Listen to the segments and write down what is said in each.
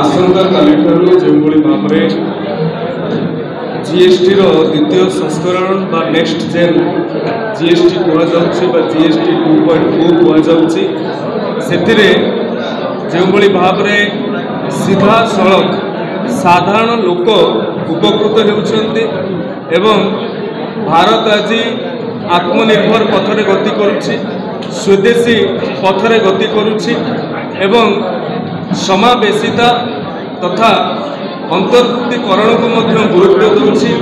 आसंता कालीठारू जो भाव में जीएसटी द्वितीय संस्करण बा नेक्स्ट जेन जीएसटी कहुच्छे जीएसटी 2.0 कहुच्छे जो भाव में सीधा सड़क साधारण लोक उपकृत होउछन्ते एवं भारत आज आत्मनिर्भर पथरे गति करुछि, स्वदेशी पथरे गति करुछि एवं समावेशिता तथा अंतर्भुक्तिकरण को मध्य गुरुत्व दूसरी।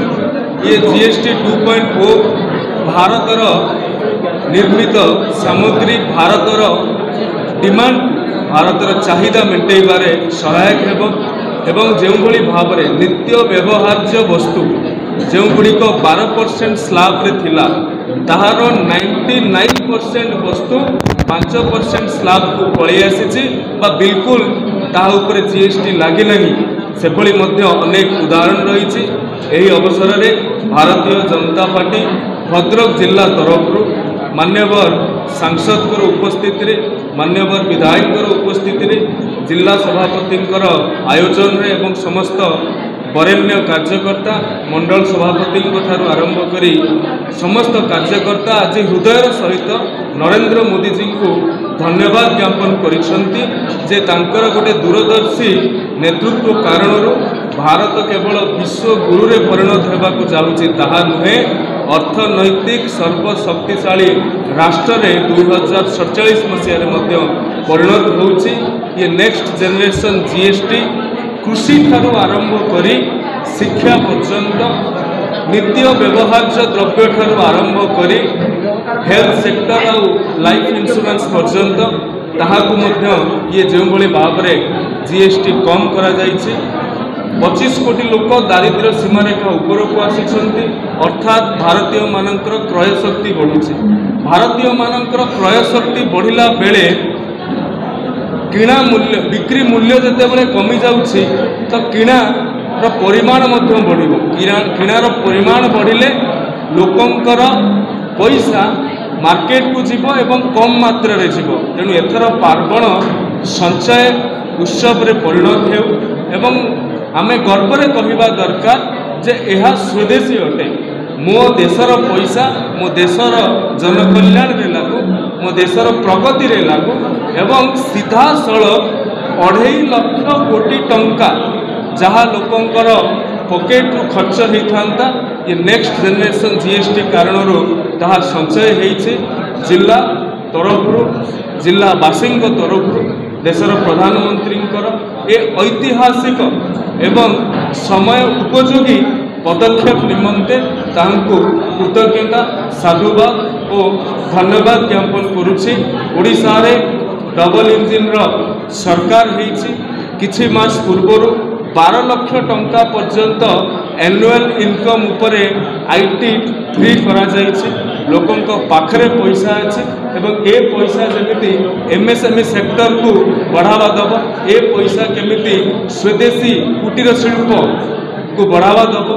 ये जीएसटी 2.0 भारतर निर्मित सामग्री भारतर डिमांड भारतर चाहिदा मेटाइबारे सहायक हेबो एवं जो भाव में नित्य व्यवहार्य वस्तु जो गुड़िक 12% स्लैब रे थिला ताहार 99% वस्तु 5% स्लैब को पलि आसी बिल्कुल ताहा ऊपर जीएसटी लगे नहीं से अनेक उदाहरण रही। यही अवसर में भारतीय जनता पार्टी भद्रक जिला तरफ मान्यवर सांसद उपस्थिति मान्यवर विधायक उपस्थिति जिला सभापति आयोजन रे एवं समस्त वरेण्य कार्यकर्ता मंडल सभापति आरंभ करी समस्त कार्यकर्ता आज हृदयर सहित नरेंद्र मोदी जी को धन्यवाद ज्ञापन करिसेंती जे तांकर गोटे दूरदर्शी नेतृत्व कारण भारत केवल विश्व गुरु रे परिणत होगाकू जाउछि ताहा नुहे अर्थनैतिक सर्वशक्तिशाली राष्ट्र रे 2047 मसीह परिणत होउछि। ये नेक्स्ट जनरेशन जीएसटी कृषि ठारू आरंभ करी शिक्षा पर्यंत नित्य व्यवहार्य द्रव्य ठारू आरंभ करी हेल्थ सेक्टर और लाइफ इंश्योरेंस पर्यंत ताहाकू मध्य ये जो भाव में जीएसटी कम करा जाइछि। 25 कोटी लोक दारिद्र्य सीमारेखा ऊपर को आसी अर्थात भारतीय मानकर क्रय शक्ति बढ़ुछि। भारतीय मानकर क्रय शक्ति बढ़िला बेले किणा मूल्य बिक्री मूल्य जितेबाला कमी जाउछि तो किणार परिमाण बढ़िबो। किणार परिमाण बढ़िले लोकंकर पैसा मार्केट को जीव एवं कम मात्रा रे जीव। तेणु एथर पार्वण संचय उत्सव रे परिणत हेउ एवं आमे गर्व रे कहिबा दरकार जे एहा स्वदेशी अटे। मो देशर पैसा मो देशर जनकल्याण रे लागू मो देशर प्रगति रे लागू एवं सीधा सड़क 2.5 लाख कोटी टंका जहाँ लोकंकर पॉकेट रु खर्च होता ये नेक्स्ट जनरेशन जीएसटी कारण ताहा संचय होइछे। जिला तरफ जिलावासी तरफ देशर प्रधानमंत्री ए ऐतिहासिक एवं समय उपयोगी पदक्षेप निमंते तांको कृतज्ञता साधुवाद और धन्यवाद ज्ञापन करुछि। ओडिशा रे डबल इंजिन सरकार होइछि। किछि मास पूर्वर 12 लाख टंका पर्यंत एनुअल इनकम उपरे आईटी फ्री करा जाइछि। लोकंक पाखरे पैसा अछि एवं ए पैसा जमिति एमएसएमई सेक्टर को बढ़ावा दब ए पैसा केमिति स्वदेशी कुटीर शिल्प को बढ़ावा दब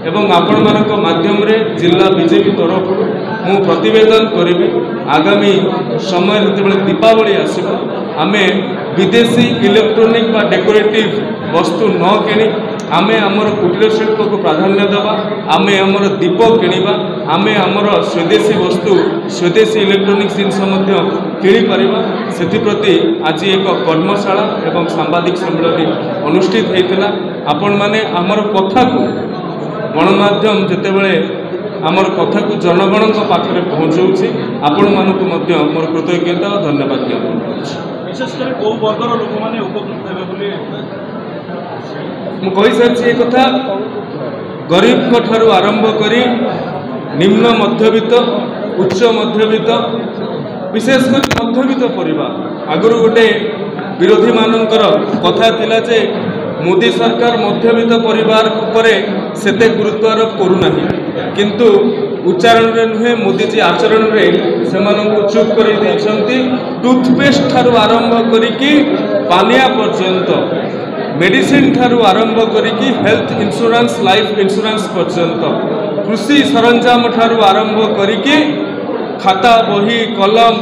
एवं आपण मानक माध्यम रे जिला बीजेपी तरफ मु प्रतिवेदन करिबी। आगामी समय जेतेबेले दीपावली आसीबो आमे विदेशी इलेक्ट्रोनिक बा डेकोरेटिव वस्तु न किणी आमे हमर कुटीर शिल्प को प्राधान्य देवा। आमे हमर दीप किणवा आमे हमर स्वदेशी वस्तु स्वदेशी इलेक्ट्रोनिक जिनस मध्य किणी परिबा। सेथिप्रति आज एक कर्मशाला एवं सांबादिक सम्मेलन अनुष्ठित होइतिला। आपण माने हमर कथा को गणमाध्यम जेतेबेले आमर कथा को जनगण पाखे पहुँचाऊँगी आपण मानक मोर कृतज्ञता और धन्यवाद ज्ञापन विशेषकर कौ वर्गर लोक मैंने उपकृत मुझे सारी कथा गरीब ठारू आरंभ करी निम्न मध्यवित्त उच्च मध्यवित्त विशेषकर मध्यवित्त परिवार आगुरी गोटे विरोधी मानकर कथा थिला जे मोदी सरकार मध्यवित्त परिवार उपरे सेते गुरुत्व आरोप करूना किंतु उच्चारण रे नुहे मोदी जी आचरण रे सेमानंकु चुप कर देछंती। टूथपेस्ट ठारू आरंभ करिकी पानिया पर्यंत मेडिसिन ठारू आरंभ करिकी हेल्थ इंश्योरेंस लाइफ इंश्योरेंस पर्यंत कृषि सरंजाम ठारू आरंभ करिकी खाता बही कलम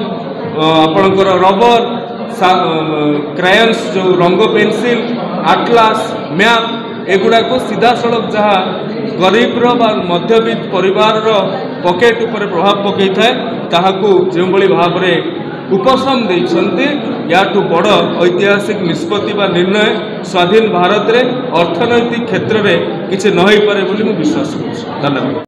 आपणकर रबर क्रायन्स जो रंग पेनसिल आटलास मैप एगुड़ा को सीधा सड़क जहाँ गरीब मध्यवित्त परिवार पकेट उपर प्रभाव पकई थाए ताहाकू जो भाव में उपशम देइछन्ते याठू बड़ ऐतिहासिक निष्पत्ति बा निर्णय स्वाधीन भारत रे अर्थनैतिक क्षेत्र में किसी न हो पारे बोली मु विश्वास करुछि। धन्यवाद।